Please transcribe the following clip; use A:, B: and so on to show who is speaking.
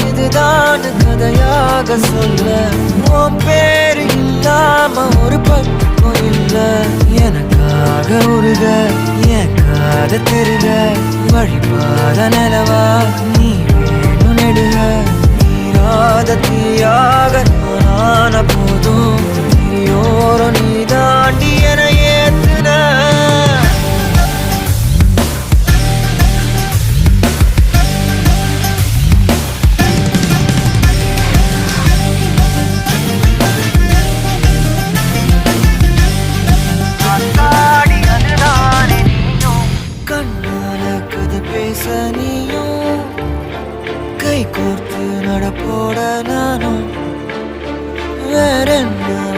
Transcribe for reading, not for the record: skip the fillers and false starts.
A: இதுதான் கதையாக சொல்ல உன் பேரு இல்லாம ஒரு பக்கம் இல்ல எனக்காக உருக என் காத திருக வழிபாத நிலவா நீ வேணும் நெடுக நீராத தீயாக நானான போதும் நீயோரம் நீ தாண்டி என ஏத்துன பேச நீயும் கை கோர்த்து நடப்போட நானும் வேற என்ன